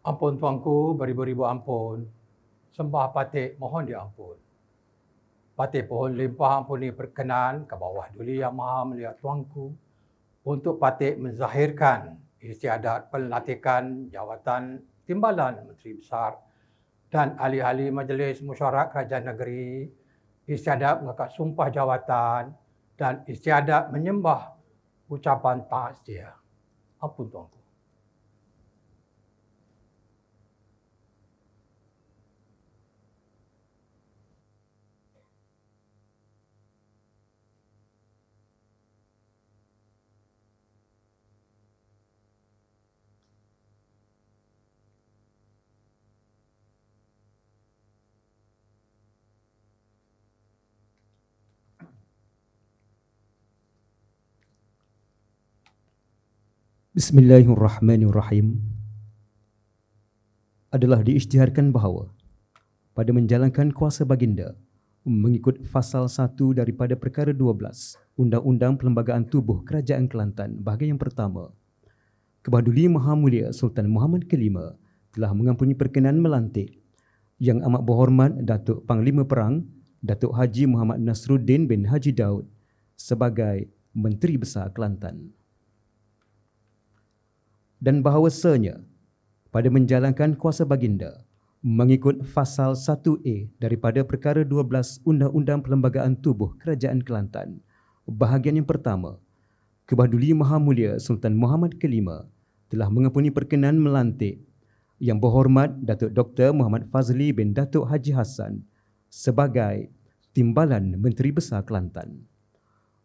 Ampun tuanku, beribu-ribu ampun. Sembah patik mohon diampun. Patik pohon limpah ampuni perkenan ke bawah duli yang maha melihat tuanku untuk patik menzahirkan istiadat pelantikan jawatan timbalan Menteri Besar dan ahli-ahli Majlis Mesyuarat Kerajaan Negeri, istiadat mengangkat sumpah jawatan dan istiadat menyembah ucapan taat setia. Ampun tuanku. Bismillahirrahmanirrahim. Adalah diisytiharkan bahawa pada menjalankan kuasa baginda mengikut fasal 1 daripada perkara 12 Undang-Undang Perlembagaan Tubuh Kerajaan Kelantan bahagian yang pertama, Kebahaduli Maha Mulia Sultan Muhammad Kelima telah mengampuni perkenan melantik Yang Amat Berhormat Datuk Panglima Perang Datuk Haji Muhammad Nasruddin bin Haji Daud sebagai Menteri Besar Kelantan. Dan bahawasanya pada menjalankan kuasa baginda mengikut fasal 1A daripada perkara 12 Undang-Undang Perlembagaan Tubuh Kerajaan Kelantan bahagian yang pertama, Kebahaduli Maha Mulia Sultan Muhammad Kelima telah mengampuni perkenan melantik Yang Berhormat Datuk Dr. Muhammad Fazli bin Datuk Haji Hassan sebagai Timbalan Menteri Besar Kelantan.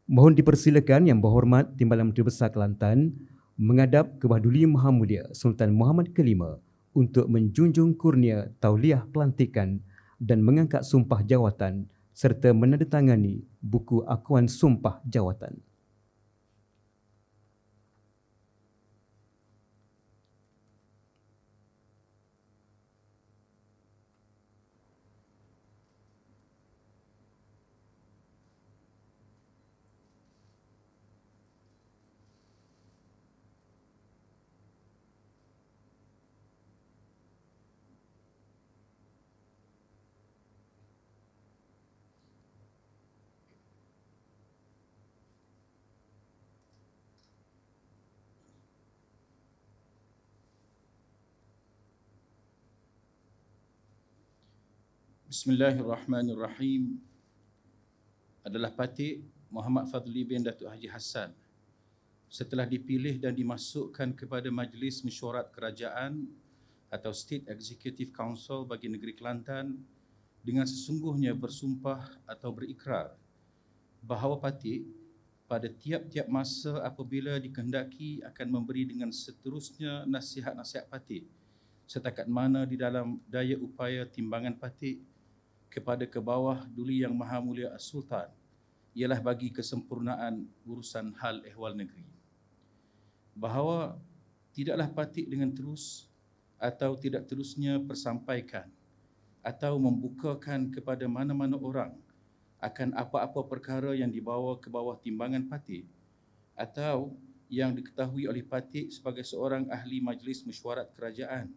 Mohon dipersilakan Yang Berhormat Timbalan Menteri Besar Kelantan menghadap Kebahaduli Maha Mulia Sultan Muhammad Kelima untuk menjunjung kurnia tauliah pelantikan dan mengangkat sumpah jawatan serta menandatangani buku akuan sumpah jawatan. Bismillahirrahmanirrahim. Adalah patik Muhammad Fadli bin Datuk Haji Hassan setelah dipilih dan dimasukkan kepada Majlis Mesyuarat Kerajaan atau State Executive Council bagi negeri Kelantan dengan sesungguhnya bersumpah atau berikrar bahawa patik pada tiap-tiap masa apabila dikehendaki akan memberi dengan seterusnya nasihat-nasihat patik setakat mana di dalam daya upaya timbangan patik kepada ke bawah duli Yang Maha Mulia As-Sultan ialah bagi kesempurnaan urusan hal ehwal negeri. Bahawa tidaklah patik dengan terus atau tidak terusnya persampaikan atau membukakan kepada mana-mana orang akan apa-apa perkara yang dibawa ke bawah timbangan patik atau yang diketahui oleh patik sebagai seorang ahli Majlis Mesyuarat Kerajaan,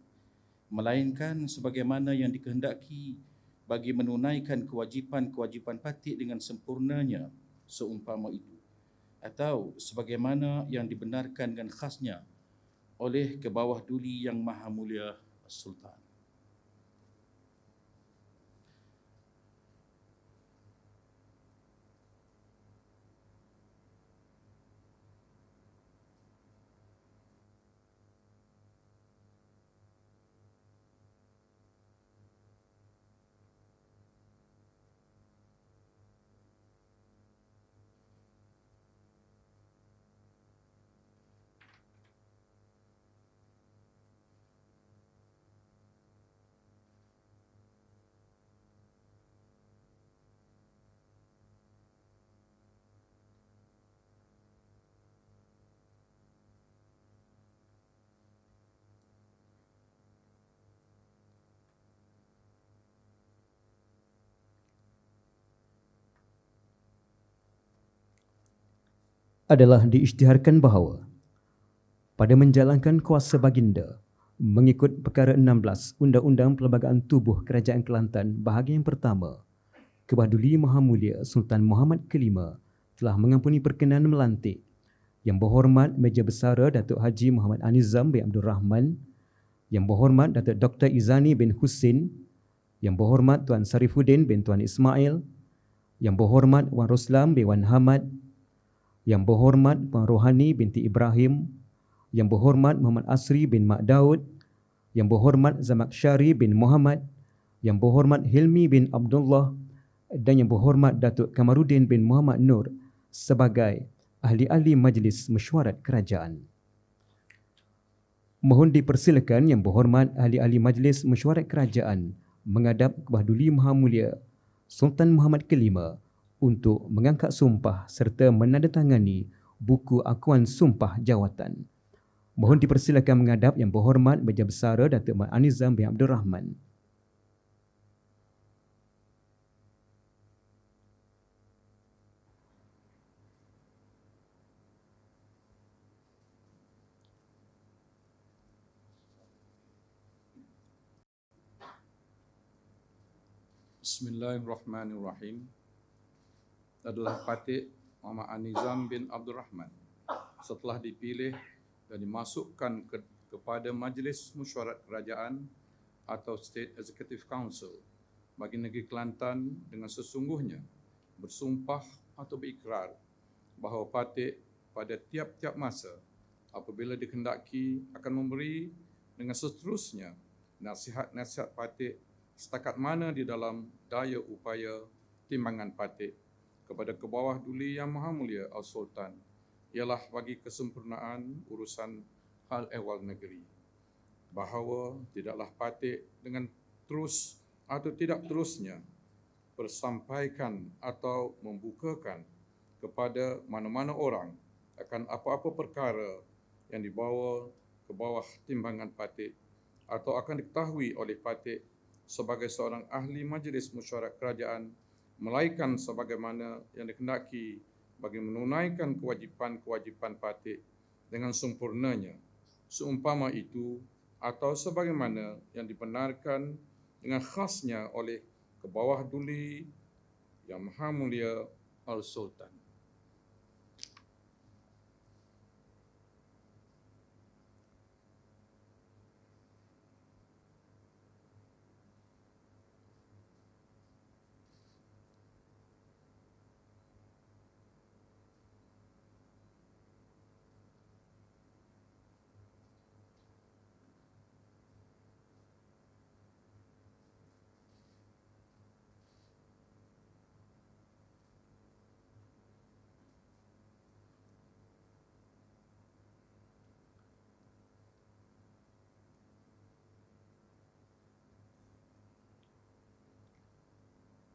melainkan sebagaimana yang dikehendaki bagi menunaikan kewajipan-kewajipan patik dengan sempurnanya seumpama itu, atau sebagaimana yang dibenarkan dan khasnya oleh ke bawah duli Yang Maha Mulia Sultan. Adalah diisytiharkan bahawa pada menjalankan kuasa baginda mengikut perkara 16 Undang-Undang Perlembagaan Tubuh Kerajaan Kelantan bahagian pertama, Kebah Duli Maha Mulia Sultan Muhammad Kelima telah mengampuni perkenan melantik Yang Berhormat Meja Besara Datuk Haji Muhammad Anizam bin Abdul Rahman, Yang Berhormat Datuk Dr. Izani bin Husin, Yang Berhormat Tuan Sarifuddin bin Tuan Ismail, Yang Berhormat Wan Roslam bin Wan Hamad, Yang Berhormat Puan Rohani binti Ibrahim, Yang Berhormat Muhammad Asri bin Mak Daud, Yang Berhormat Zamaksyari bin Muhammad, Yang Berhormat Hilmi bin Abdullah dan Yang Berhormat Datuk Kamaruddin bin Muhammad Nur sebagai ahli-ahli Majlis Mesyuarat Kerajaan. Mohon dipersilakan Yang Berhormat ahli-ahli Majlis Mesyuarat Kerajaan menghadap Kebah Duli Maha Mulia Sultan Muhammad Kelima untuk mengangkat sumpah serta menandatangani buku akuan sumpah jawatan. Mohon dipersilakan menghadap Yang Berhormat Meja Besara Datuk Mat Anizam bin Abdul Rahman. Bismillahirrahmanirrahim. Adalah Patih Muhammad Anizam bin Abdul Rahman setelah dipilih dan dimasukkan kepada Majlis Mesyuarat Kerajaan atau State Executive Council bagi negeri Kelantan dengan sesungguhnya bersumpah atau berikrar bahawa Patih pada tiap-tiap masa apabila dikehendaki akan memberi dengan seterusnya nasihat-nasihat Patih setakat mana di dalam daya upaya timbangan Patih kepada Kebawah Duli Yang Maha Mulia Al-Sultan ialah bagi kesempurnaan urusan hal ehwal negeri. Bahawa tidaklah Patih dengan terus atau tidak terusnya bersampaikan atau membukakan kepada mana-mana orang akan apa-apa perkara yang dibawa ke bawah timbangan Patih atau akan diketahui oleh Patih sebagai seorang ahli Majlis Mesyuarat Kerajaan, melainkan sebagaimana yang dikehendaki bagi menunaikan kewajipan-kewajipan Patih dengan sempurnanya, seumpama itu atau sebagaimana yang dibenarkan dengan khasnya oleh Kebawah Duli Yang Maha Mulia Al-Sultan.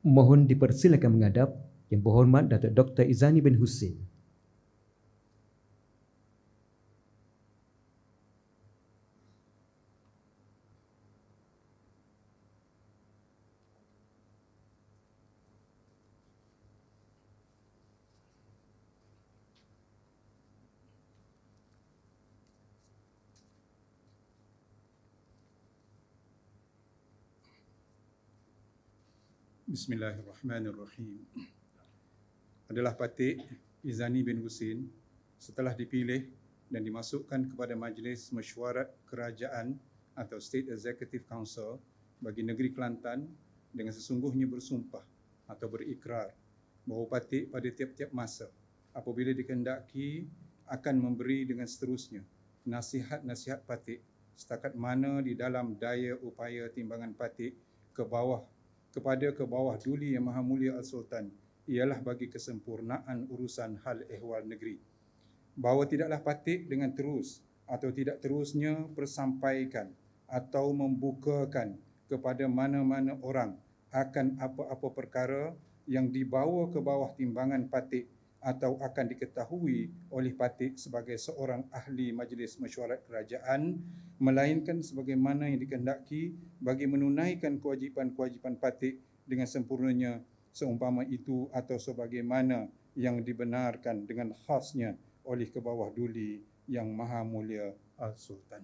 Mohon dipersilakan menghadap Yang Berhormat Datuk Dr. Izani bin Husin. Bismillahirrahmanirrahim. Adalah Patih Izani bin Husin setelah dipilih dan dimasukkan kepada Majlis Mesyuarat Kerajaan atau State Executive Council bagi negeri Kelantan dengan sesungguhnya bersumpah atau berikrar bahawa Patih pada tiap-tiap masa apabila dikehendaki akan memberi dengan seterusnya nasihat-nasihat Patih setakat mana di dalam daya upaya timbangan Patih kepada Kebawah Duli Yang Maha Mulia Al-Sultan ialah bagi kesempurnaan urusan hal ehwal negeri. Bahawa tidaklah Patih dengan terus atau tidak terusnya persampaikan atau membukakan kepada mana-mana orang akan apa-apa perkara yang dibawa ke bawah timbangan Patih atau akan diketahui oleh Patih sebagai seorang ahli Majlis Mesyuarat Kerajaan, melainkan sebagaimana yang dikehendaki bagi menunaikan kewajipan-kewajipan Patih dengan sempurnanya, seumpama itu atau sebagaimana yang dibenarkan dengan khasnya oleh Kebawah Duli Yang Maha Mulia Al-Sultan.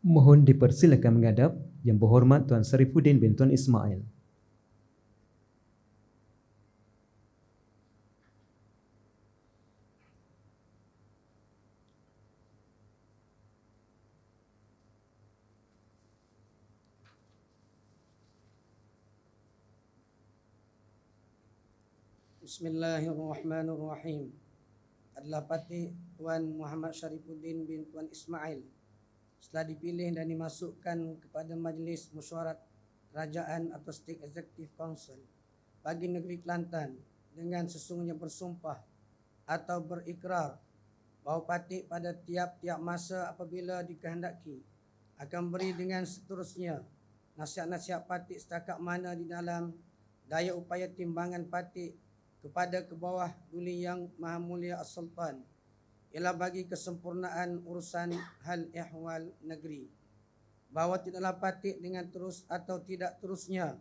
Mohon dipersilakan menghadap Yang Berhormat Tuan Sarifuddin bin Tuan Ismail. Bismillahirrahmanirrahim. Adalah Patih Tuan Muhammad Sarifuddin bin Tuan Ismail setelah dipilih dan dimasukkan kepada Majlis Mesyuarat Kerajaan atau State Executive Council bagi negeri Kelantan dengan sesungguhnya bersumpah atau berikrar bahawa Patih pada tiap-tiap masa apabila dikehendaki akan beri dengan seterusnya nasihat-nasihat Patih setakat mana di dalam daya upaya timbangan Patih kepada ke bawah duli yang Maha Mulia As-Sultan ialah bagi kesempurnaan urusan hal ehwal negeri, bahawa tidaklah Patih dengan terus atau tidak terusnya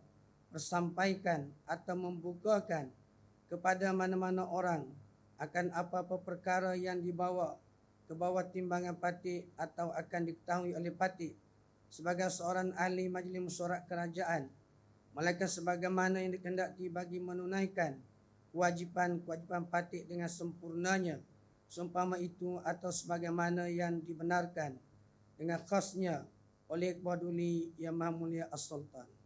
bersampaikan atau membukakan kepada mana-mana orang akan apa-apa perkara yang dibawa ke bawah timbangan Patih atau akan diketahui oleh Patih sebagai seorang ahli Majlis Mesyuarat Kerajaan, melainkan sebagaimana yang dikehendaki bagi menunaikan kewajipan-kewajipan Patih dengan sempurnanya, seumpama itu atau sebagaimana yang dibenarkan dengan khasnya oleh Ketua Duli Yang Maha Mulia As-Sultan.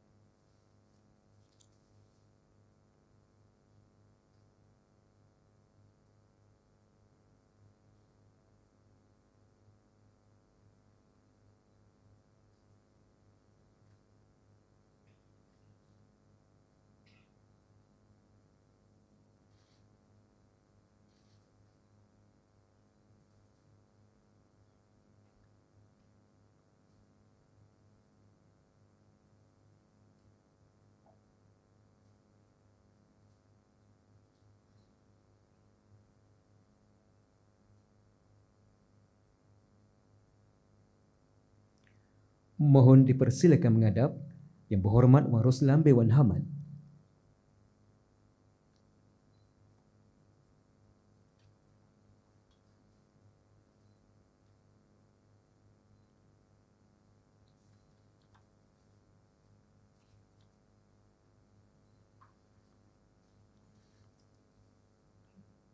Mohon dipersilakan menghadap Yang Berhormat Wan Roslan bin Wan Hamad.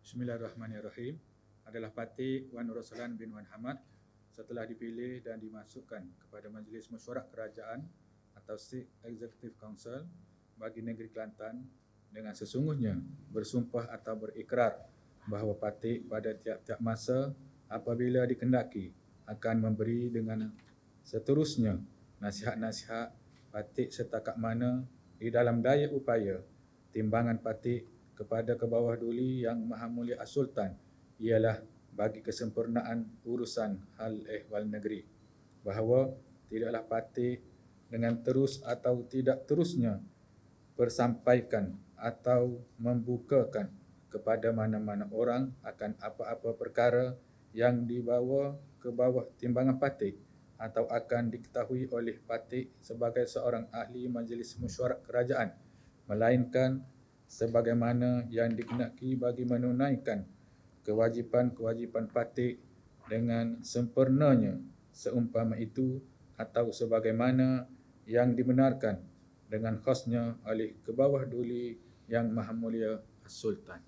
Bismillahirrahmanirrahim. Adalah Patih Wan Roslan bin Wan Hamad setelah dipilih dan dimasukkan kepada Majlis Mesyuarat Kerajaan atau State Executive Council bagi negeri Kelantan dengan sesungguhnya bersumpah atau berikrar bahawa Patih pada tiap-tiap masa apabila dikehendaki akan memberi dengan seterusnya nasihat-nasihat Patih setakat mana di dalam daya upaya timbangan Patih kepada ke bawah duli Yang Maha Mulia As-Sultan ialah bagi kesempurnaan urusan hal ehwal negeri, bahawa tidaklah Patih dengan terus atau tidak terusnya bersampaikan atau membukakan kepada mana-mana orang akan apa-apa perkara yang dibawa ke bawah timbangan Patih atau akan diketahui oleh Patih sebagai seorang ahli Majlis Mesyuarat Kerajaan, melainkan sebagaimana yang dikehendaki bagi menunaikan kewajipan-kewajipan Patih dengan sempurnanya, seumpama itu atau sebagaimana yang dibenarkan dengan khasnya oleh ke bawah duli Yang Maha Mulia As-Sultan.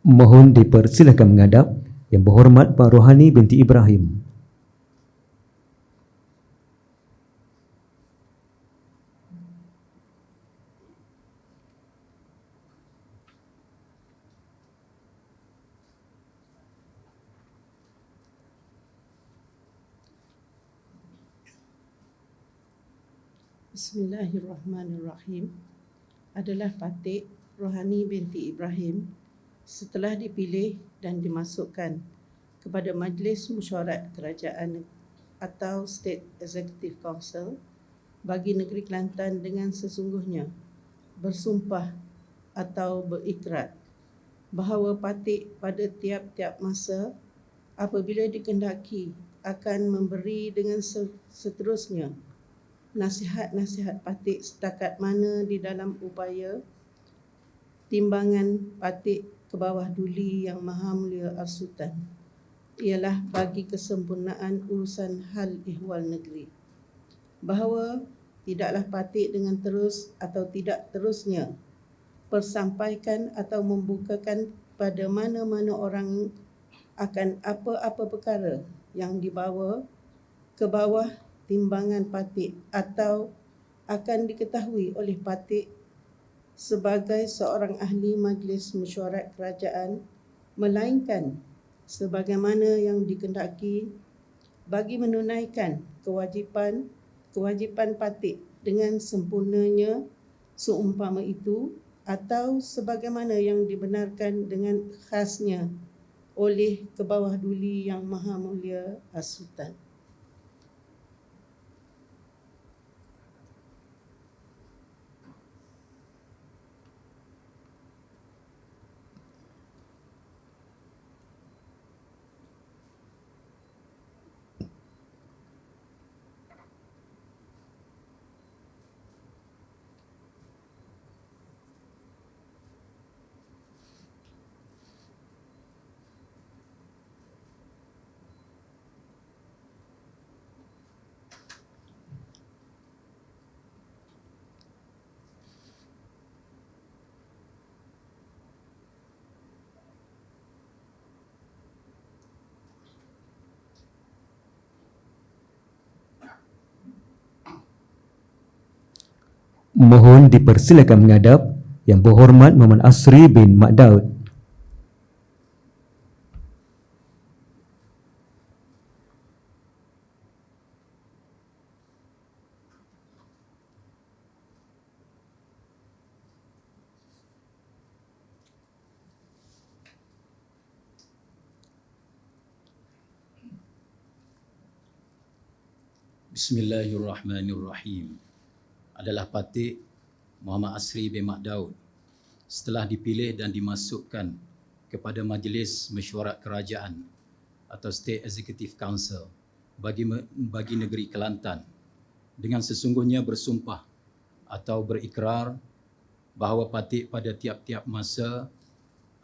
Mohon dipersilakan menghadap Yang Berhormat Pak Rohani binti Ibrahim. Bismillahirrahmanirrahim. Adalah Patih Rohani binti Ibrahim setelah dipilih dan dimasukkan kepada Majlis Mesyuarat Kerajaan atau State Executive Council bagi Negeri Kelantan dengan sesungguhnya bersumpah atau berikrar bahawa Patik pada tiap-tiap masa apabila dikehendaki akan memberi dengan seterusnya nasihat-nasihat Patik setakat mana di dalam upaya timbangan Patik ke bawah duli Yang Maha Mulia As-Sultan ialah bagi kesempurnaan urusan hal ehwal negeri, bahawa tidaklah Patik dengan terus atau tidak terusnya persampaikan atau membukakan pada mana-mana orang akan apa-apa perkara yang dibawa ke bawah timbangan Patik atau akan diketahui oleh Patik sebagai seorang ahli Majlis Mesyuarat Kerajaan, melainkan sebagaimana yang dikehendaki bagi menunaikan kewajipan Patik dengan sempurnanya seumpama itu atau sebagaimana yang dibenarkan dengan khasnya oleh ke bawah duli Yang Maha Mulia As-Sultan. Mohon dipersilakan menghadap Yang Berhormat Muhammad Asri bin Mak Daud. Bismillahirrahmanirrahim. Adalah Patik Muhammad Asri bin Mak Daud setelah dipilih dan dimasukkan kepada Majlis Mesyuarat Kerajaan atau State Executive Council bagi negeri Kelantan dengan sesungguhnya bersumpah atau berikrar bahawa Patik pada tiap-tiap masa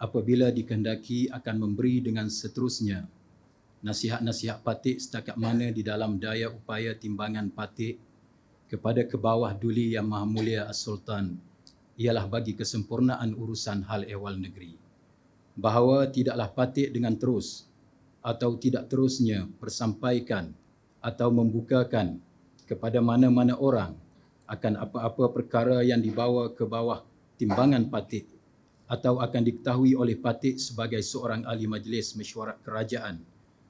apabila dikehendaki akan memberi dengan seterusnya nasihat-nasihat Patik setakat mana di dalam daya upaya timbangan Patik kepada ke bawah duli Yang Maha Mulia As-Sultan ialah bagi kesempurnaan urusan hal ehwal negeri. Bahawa tidaklah Patik dengan terus atau tidak terusnya persampaikan atau membukakan kepada mana-mana orang akan apa-apa perkara yang dibawa ke bawah timbangan Patik atau akan diketahui oleh Patik sebagai seorang ahli Majlis Mesyuarat Kerajaan,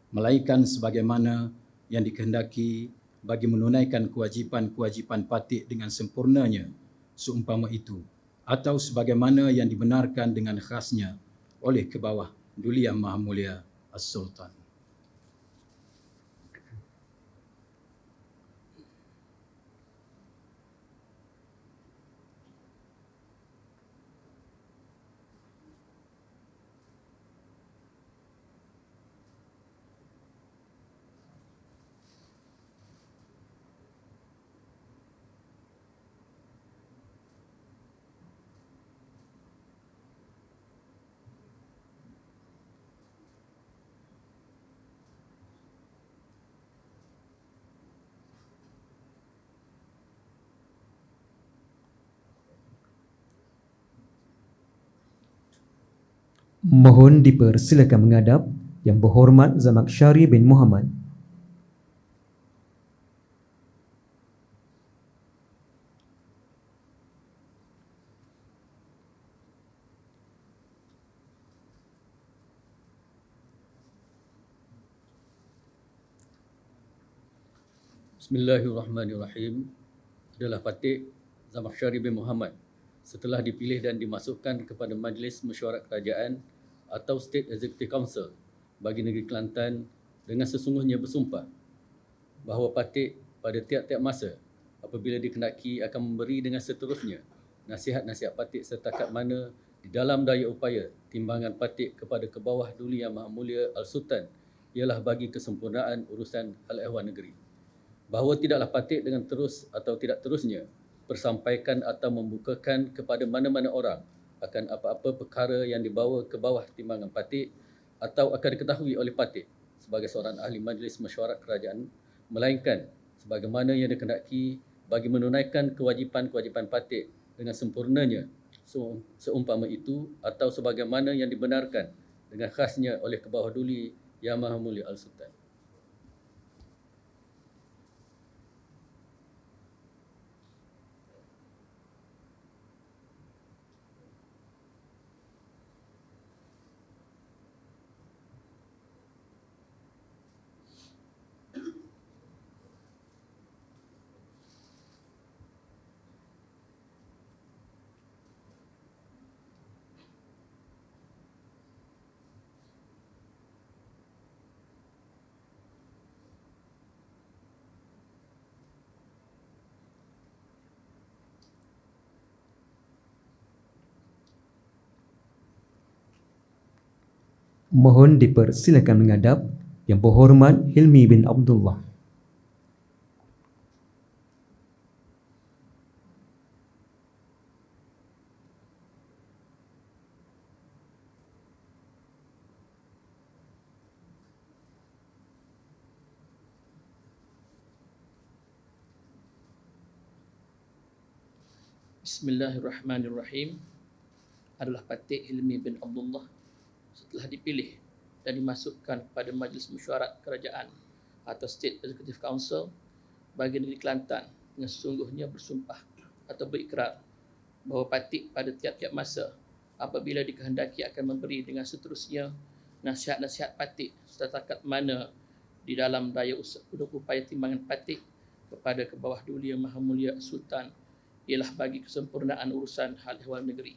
melainkan sebagaimana yang dikehendaki bagi menunaikan kewajipan-kewajipan Patik dengan sempurnanya seumpama itu atau sebagaimana yang dibenarkan dengan khasnya oleh ke bawah duli Yang Maha Mulia As-Sultan. Mohon dipersilakan menghadap Yang Berhormat Zamakhsyari bin Muhammad. Bismillahirrahmanirrahim. Adalah Patik Zamakhsyari bin Muhammad setelah dipilih dan dimasukkan kepada Majlis Mesyuarat Kerajaan atau State Executive Council bagi negeri Kelantan dengan sesungguhnya bersumpah bahawa Patik pada tiap-tiap masa apabila dikehendaki akan memberi dengan seterusnya nasihat-nasihat Patik setakat mana di dalam daya upaya timbangan Patik kepada ke bawah Duli Yang Maha Mulia Al-Sultan ialah bagi kesempurnaan urusan hal ehwal negeri. Bahawa tidaklah Patik dengan terus atau tidak terusnya persampaikan atau membukakan kepada mana-mana orang akan apa-apa perkara yang dibawa ke bawah timbangan Patik atau akan diketahui oleh Patik sebagai seorang ahli Majlis Mesyuarat Kerajaan, melainkan sebagaimana yang dikehendaki bagi menunaikan kewajipan-kewajipan Patik dengan sempurnanya seumpama itu atau sebagaimana yang dibenarkan dengan khasnya oleh ke bawah Duli Yang Maha Mulia Al-Sultan. Mohon dipersilakan menghadap Yang Berhormat Hilmi bin Abdullah. Bismillahirrahmanirrahim. Adalah Patik Hilmi bin Abdullah setelah dipilih dan dimasukkan pada Majlis Mesyuarat Kerajaan atau State Executive Council bagi negeri Kelantan dengan sesungguhnya bersumpah atau berikrar bahawa Patik pada tiap-tiap masa apabila dikehendaki akan memberi dengan seterusnya nasihat-nasihat Patik setakat mana di dalam daya upaya timbangan Patik kepada ke bawah Duli Yang Maha Mulia Sultan ialah bagi kesempurnaan urusan hal ehwal negeri.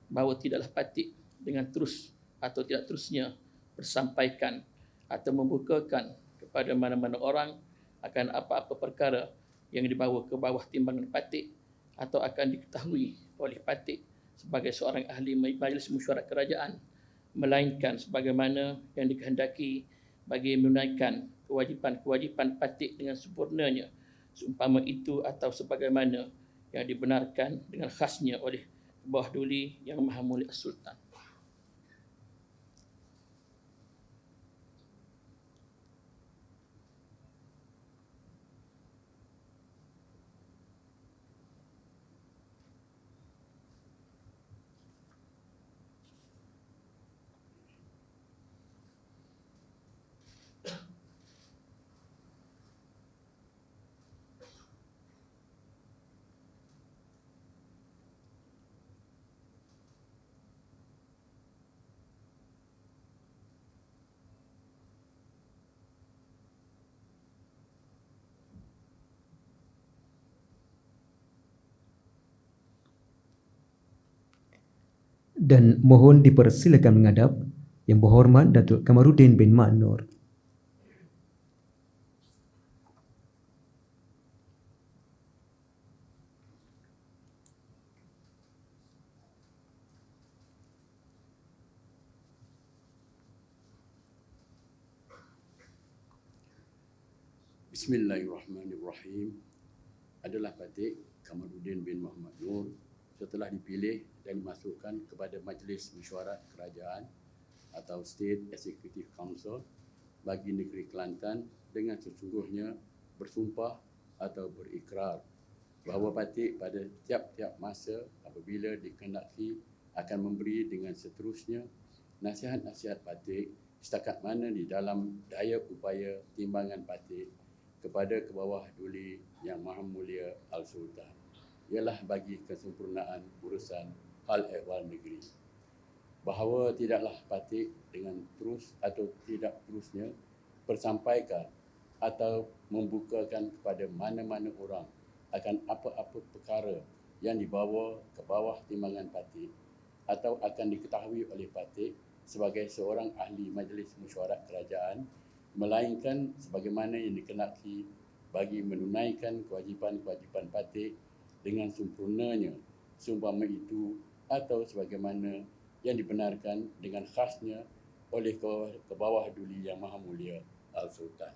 Bahawa tidaklah Patik dengan terus atau tidak terusnya bersampaikan atau membukakan kepada mana-mana orang akan apa-apa perkara yang dibawa ke bawah timbangan Patik atau akan diketahui oleh Patik sebagai seorang ahli Majlis Mesyuarat Kerajaan, melainkan sebagaimana yang dikehendaki bagi menunaikan kewajipan-kewajipan Patik dengan sempurnanya, seumpama itu atau sebagaimana yang dibenarkan dengan khasnya oleh bawah Duli Yang Maha Mulia Sultan. Dan mohon dipersilakan menghadap Yang Berhormat Datuk Kamarudin bin Mak Nur. Bismillahirrahmanirrahim. Adalah Patik Kamarudin bin Muhammad Nur setelah dipilih dan dimasukkan kepada Majlis Mesyuarat Kerajaan atau State Executive Council bagi negeri Kelantan dengan sesungguhnya bersumpah atau berikrar bahawa Patik pada tiap-tiap masa apabila dikehendaki akan memberi dengan seterusnya nasihat-nasihat Patik setakat mana di dalam daya upaya timbangan Patik kepada ke bawah Duli Yang Maha Mulia Al-Sultan ialah bagi kesempurnaan urusan hal ehwal negeri. Bahawa tidaklah Patik dengan terus atau tidak terusnya persampaikan atau membukakan kepada mana-mana orang akan apa-apa perkara yang dibawa ke bawah timbangan Patik atau akan diketahui oleh Patik sebagai seorang ahli Majlis Mesyuarat Kerajaan, melainkan sebagaimana yang dikenaki bagi menunaikan kewajipan-kewajipan Patik dengan sempurnanya seumpama itu atau sebagaimana yang dibenarkan dengan khasnya oleh Kebawah Duli Yang Maha Mulia Al-Sultan.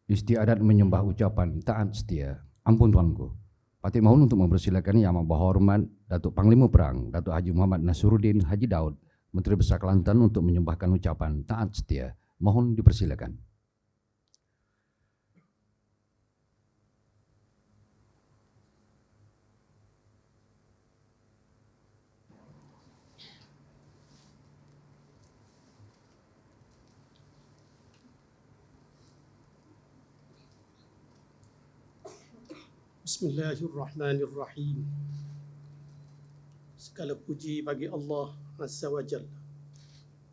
Istiadat menyembah ucapan taat setia. Ampun Tuanku. Patik mohon untuk mempersilakan Yang Amat Berhormat Datuk Panglima Perang Datuk Haji Muhammad Nasruddin Haji Daud, Menteri Besar Kelantan, untuk menyembahkan ucapan taat setia. Mohon dipersilakan. Bismillahirrahmanirrahim. Segala puji bagi Allah Azza wa Jalla,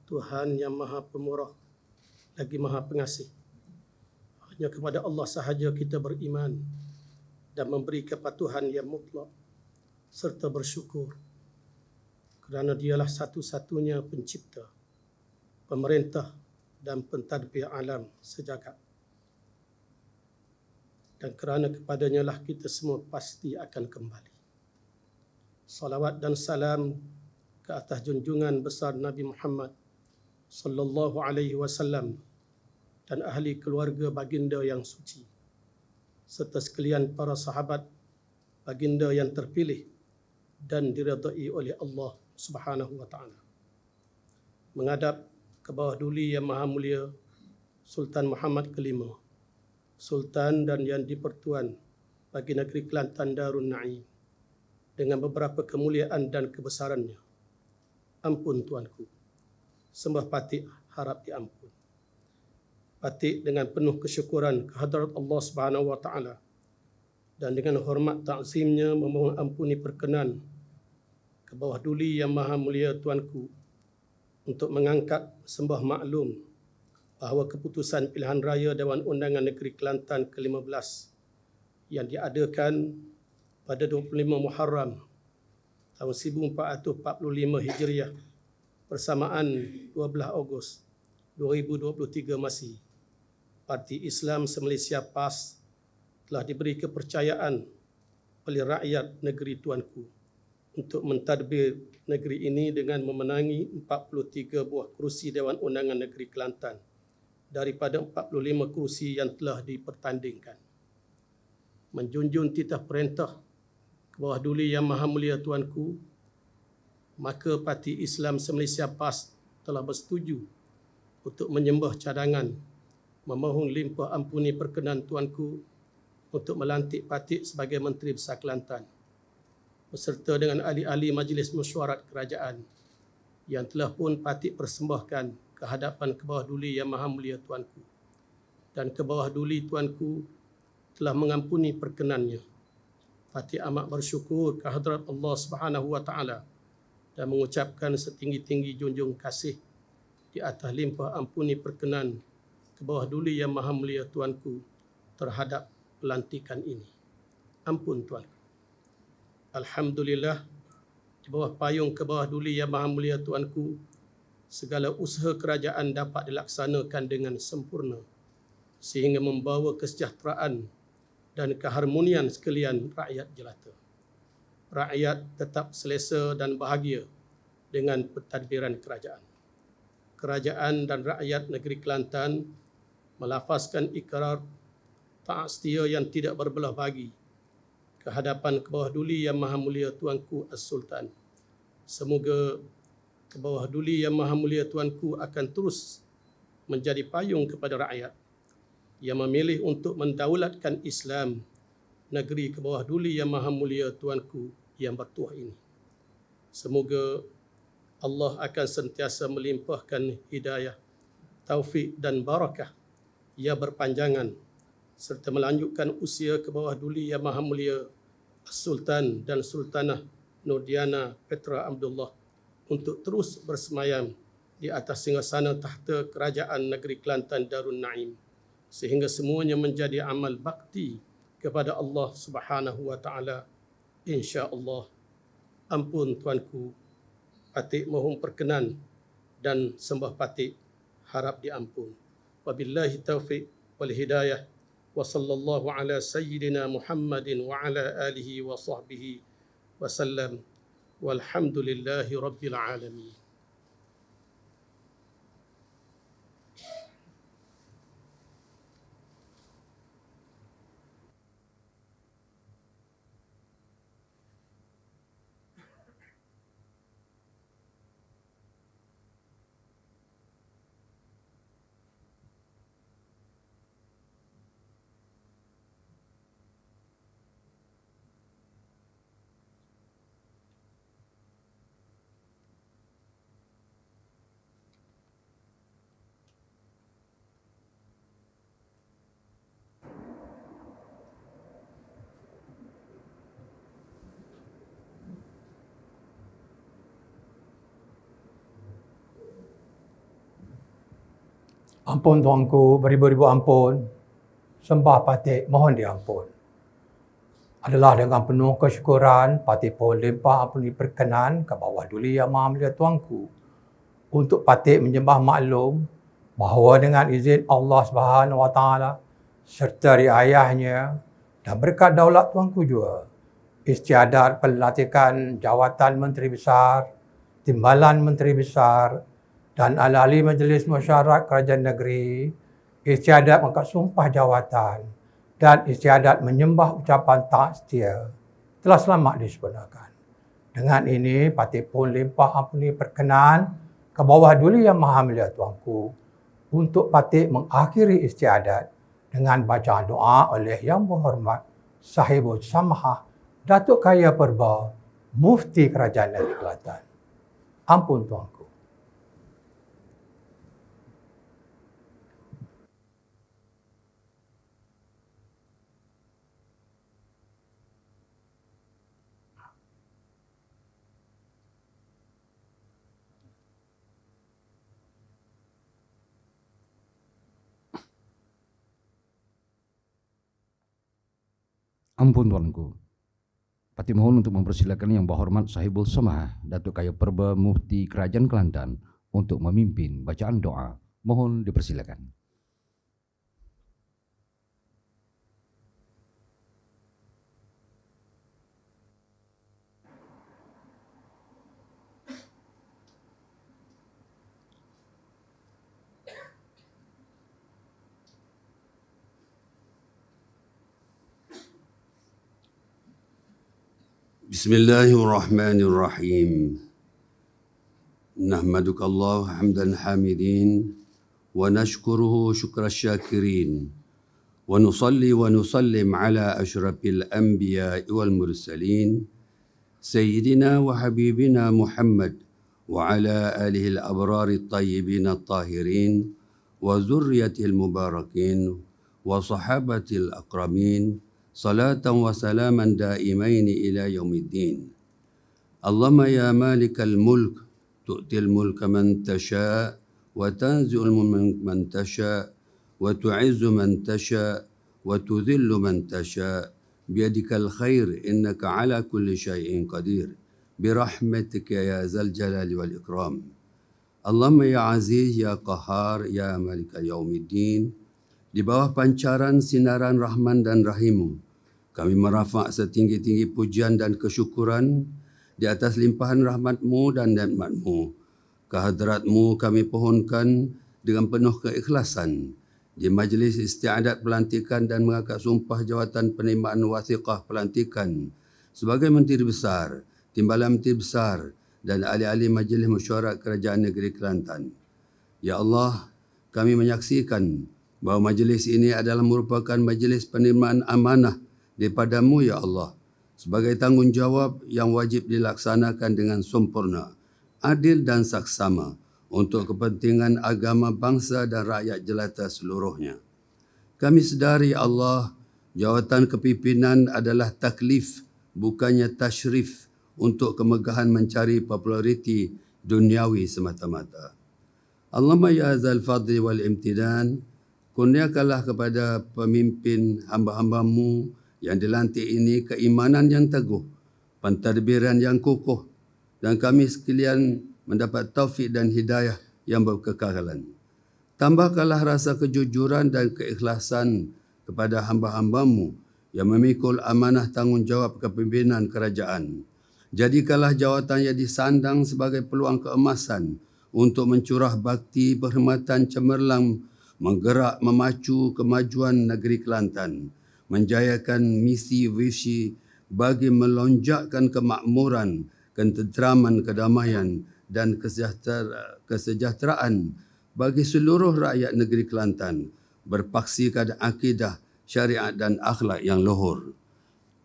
Tuhan yang Maha Pemurah lagi Maha Pengasih. Hanya kepada Allah sahaja kita beriman dan memberi kepatuhan yang mutlak serta bersyukur kerana Dialah satu-satunya pencipta, pemerintah dan pentadbir alam sejagat. Dan kerana kepadanya lah kita semua pasti akan kembali. Salawat dan salam ke atas junjungan besar Nabi Muhammad sallallahu alaihi wasallam dan ahli keluarga baginda yang suci, serta sekalian para sahabat baginda yang terpilih dan diridai oleh Allah Subhanahu wa taala. Menghadap ke bawah duli Yang Maha Mulia Sultan Muhammad kelima, Sultan dan Yang di-Pertuan bagi negeri Kelantan Darun Naim, dengan beberapa kemuliaan dan kebesarannya. Ampun Tuanku, sembah Patik harap diampun. Patik dengan penuh kesyukuran kehadrat Allah Subhanahu wa taala dan dengan hormat ta'zimnya memohon ampuni perkenan ke bawah duli Yang Maha Mulia Tuanku untuk mengangkat sembah maklum bahawa keputusan pilihan raya Dewan Undangan Negeri Kelantan ke-15 yang diadakan pada 25 Muharram tahun 1445 Hijriah bersamaan 12 Ogos 2023 Masih, Parti Islam se-Malaysia PAS telah diberi kepercayaan oleh rakyat negeri Tuanku untuk mentadbir negeri ini dengan memenangi 43 buah kerusi Dewan Undangan Negeri Kelantan daripada 45 kerusi yang telah dipertandingkan. Menjunjung titah perintah ke bawah duli Yang Maha Mulia Tuanku, maka Parti Islam se-Malaysia PAS telah bersetuju untuk menyembah cadangan memohon limpah ampuni perkenan Tuanku untuk melantik Patik sebagai Menteri Besar Kelantan beserta dengan ahli-ahli Majlis Mesyuarat Kerajaan yang telah pun Patik persembahkan ke hadapan ke bawah duli Yang Maha Mulia Tuanku, dan ke bawah duli Tuanku telah mengampuni perkenannya. Patik amat bersyukur ke hadrat Allah Subhanahu wa taala dan mengucapkan setinggi-tinggi junjung kasih di atas limpah ampuni perkenan ke bawah duli Yang Maha Mulia Tuanku terhadap pelantikan ini. Ampun Tuanku. Alhamdulillah, di bawah payung ke bawah duli Yang Maha Mulia Tuanku, segala usaha kerajaan dapat dilaksanakan dengan sempurna sehingga membawa kesejahteraan dan keharmonian sekalian rakyat jelata. Rakyat tetap selesa dan bahagia dengan pentadbiran kerajaan. Kerajaan dan rakyat negeri Kelantan melafazkan ikrar taat setia yang tidak berbelah bagi ke hadapan ke bawah duli Yang Maha Mulia Tuanku As-Sultan. Semoga ke bawah duli Yang Maha Mulia Tuanku akan terus menjadi payung kepada rakyat yang memilih untuk mendaulatkan Islam negeri ke bawah duli Yang Maha Mulia Tuanku yang bertuah ini. Semoga Allah akan sentiasa melimpahkan hidayah, taufik dan barakah yang berpanjangan serta melanjutkan usia ke bawah duli Yang Maha Mulia Sultan dan Sultanah Nurdiana Petra Abdullah untuk terus bersemayam di atas singgasana tahta kerajaan negeri Kelantan Darun Naim sehingga semuanya menjadi amal bakti kepada Allah Subhanahu wa taala, insya-Allah. Ampun tuanku, patik mohon perkenan dan sembah patik harap diampun. Wabillahi taufiq wal hidayah. Wa sallallahu ala sayyidina Muhammadin wa ala alihi wa sahbihi wa sallam. Walhamdulillahi rabbil alamin. Ampun tuanku, beribu-ribu ampun. Sembah patik mohon diampun. Adalah dengan penuh kesyukuran, patik pohon limpah ampun diperkenan ke bawah duli Yang Maha Mulia Tuanku untuk patik menyembah maklum bahawa dengan izin Allah Subhanahu Wa Taala serta riayahnya dan berkat daulat Tuanku juga, istiadat pelantikan jawatan Menteri Besar, timbalan Menteri Besar dan ahli Majlis Musyawarah Kerajaan Negeri, istiadat mengangkat sumpah jawatan dan istiadat menyembah ucapan taat setia telah selamat disempurnakan. Dengan ini, patik pohon limpah ampun diperkenan ke bawah duli Yang Maha Mulia Tuanku untuk patik mengakhiri istiadat dengan bacaan doa oleh Yang Berhormat Sahibul Samahah Datuk Kaya Perba Mufti Kerajaan Negeri Kelantan. Ampun Tuanku. Ampun tuanku. Patik mohon untuk mempersilakan Yang Berhormat Sahibul Samahah Datuk Kaya Perba Mufti Kerajaan Kelantan untuk memimpin bacaan doa. Mohon dipersilakan. بسم الله الرحمن الرحيم نحمدك الله حمد الحامدين ونشكره شكر الشاكرين ونصلي ونسلم على أشرف الأنبياء والمرسلين سيدنا وحبيبنا محمد وعلى آله الأبرار الطيبين الطاهرين وذريته المباركين وصحابة الأكرمين صلاة وسلاما دائمين إلى يوم الدين. اللهم يا مالك الملك تؤتي الملك من تشاء وتنزع الملك من تشاء وتعز من تشاء وتذل من تشاء بيدك الخير إنك على كل شيء قدير برحمتك يا ذا الجلال والإكرام. اللهم يا عزيز يا قهار يا مالك يوم الدين. Di bawah pancaran sinaran Rahman dan Rahim, kami merafak setinggi-tinggi pujian dan kesyukuran di atas limpahan rahmat-Mu dan nikmat-Mu. Kehadrat-Mu kami pohonkan dengan penuh keikhlasan di Majlis Istiadat Pelantikan dan mengangkat sumpah jawatan penerimaan wathiqah pelantikan sebagai Menteri Besar, Timbalan Menteri Besar dan ahli-ahli Majlis Mesyuarat Kerajaan Negeri Kelantan. Ya Allah, kami menyaksikan bahawa majlis ini adalah merupakan majlis penerimaan amanah daripada-Mu, Ya Allah, sebagai tanggungjawab yang wajib dilaksanakan dengan sempurna, adil dan saksama untuk kepentingan agama, bangsa dan rakyat jelata seluruhnya. Kami sedari, Ya Allah, jawatan kepimpinan adalah taklif, bukannya tashrif untuk kemegahan mencari populariti duniawi semata-mata. Allahumma ya azal fadli wal imtidan, kurniakanlah kepada pemimpin hamba-hamba-Mu yang dilantik ini keimanan yang teguh, pentadbiran yang kukuh, dan kami sekalian mendapat taufik dan hidayah yang berkekalan. Tambahkanlah rasa kejujuran dan keikhlasan kepada hamba-hamba-Mu yang memikul amanah tanggungjawab kepimpinan kerajaan. Jadikanlah jawatan yang disandang sebagai peluang keemasan untuk mencurah bakti perkhidmatan cemerlang, menggerak memacu kemajuan negeri Kelantan, menjayakan misi-visi bagi melonjakkan kemakmuran, ketenteraman, kedamaian dan kesejahteraan bagi seluruh rakyat negeri Kelantan, berpaksikan akidah, syariat dan akhlak yang luhur.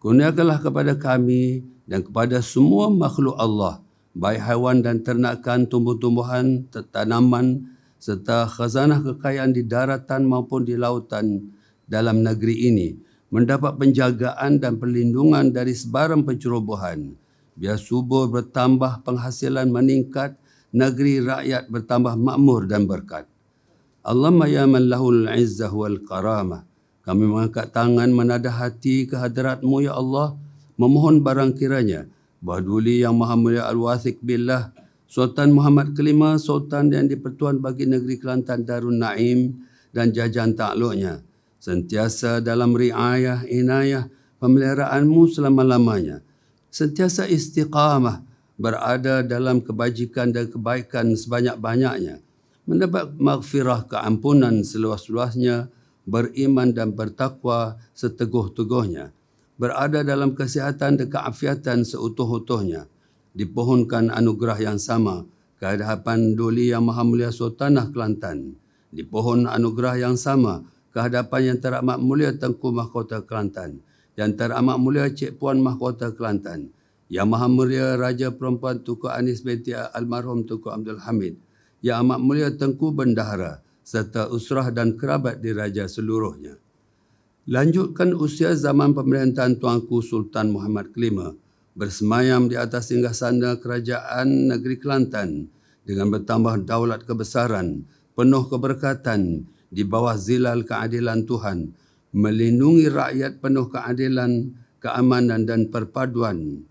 Kurniakanlah kepada kami dan kepada semua makhluk Allah, baik haiwan dan ternakan, tumbuh-tumbuhan, tanaman serta khazanah kekayaan di daratan maupun di lautan dalam negeri ini, mendapat penjagaan dan perlindungan dari sebarang pencerobohan. Biar subur bertambah, penghasilan meningkat, negeri rakyat bertambah makmur dan berkat. Allahumma ya man lahul izzah wal karamah. Kami mengangkat tangan menadah hati ke hadirat-Mu, Ya Allah, memohon barang kiranya bahawa Duli Yang Maha Mulia Al-Wathiq Billah, Sultan Muhammad kelima, Sultan yang di-Pertuan bagi negeri Kelantan Darun Naim dan jajahan takluknya, sentiasa dalam riayah, inayah, pemeliharaan-Mu selama-lamanya, sentiasa istiqamah, berada dalam kebajikan dan kebaikan sebanyak-banyaknya, mendapat maghfirah, keampunan seluas-luasnya, beriman dan bertakwa seteguh-teguhnya, berada dalam kesihatan dan keafiatan seutuh-utuhnya, dipohonkan anugerah yang sama ke hadapan Duli Yang Maha Mulia Sultanah Kelantan, dipohon anugerah yang sama ke hadapan Yang Teramat Mulia Tengku Mahkota Kelantan, Yang Teramat Mulia Cik Puan Mahkota Kelantan, Yang Maha Mulia Raja Perempuan Tunku Anis binti Almarhum Tunku Abdul Hamid, Yang Amat Mulia Tengku Bendahara serta usrah dan kerabat diraja seluruhnya. Lanjutkan usia zaman pemerintahan Tuanku Sultan Muhammad kelima bersemayam di atas singgasana kerajaan negeri Kelantan dengan bertambah daulat kebesaran, penuh keberkatan di bawah zilal keadilan Tuhan, melindungi rakyat penuh keadilan, keamanan dan perpaduan.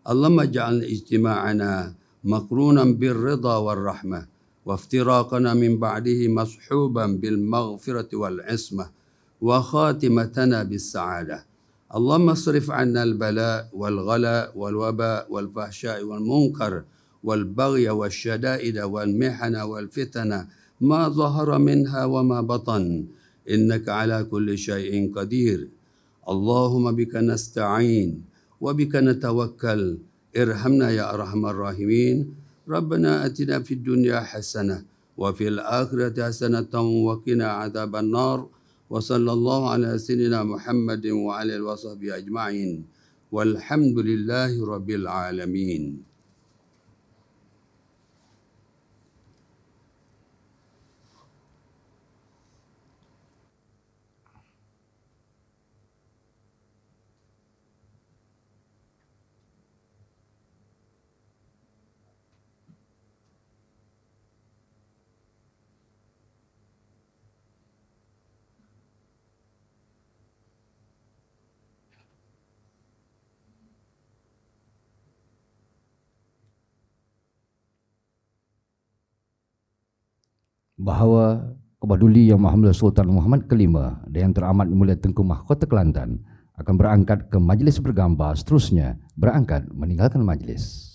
Allahumma ja'al ijtima'ana makrunan birridha wal rahmah wa iftiraqana min ba'dihi mashuban bil maghfirati wal ismah wa khatimatana bis sa'adah. Allahumma asrif 'anna al bala' wal ghala' wal waba' wal fahsya'i wal munkar wal baghya wal syada'ida wal mihana wal fitana ma zahara minha wa ma batan, innaka ala kulli syai'in qadir. Allahumma bika nasta'in wa bika natawakkal, irhamna ya arhamar rahimin. Rabbana atina fid dunya hasanah wa fil akhirati hasanatan wa qina adzaban nar. Wa sallallahu ala sayyidina Muhammadin wa ala alihi wa sahbihi ajma'in. Walhamdulillahi rabbil alamin. Bahawa Duli Yang Maha Mulia Sultan Muhammad kelima dan Yang Teramat Mulia Tengku Mahkota Kelantan akan berangkat ke majlis bergambar, seterusnya berangkat meninggalkan majlis.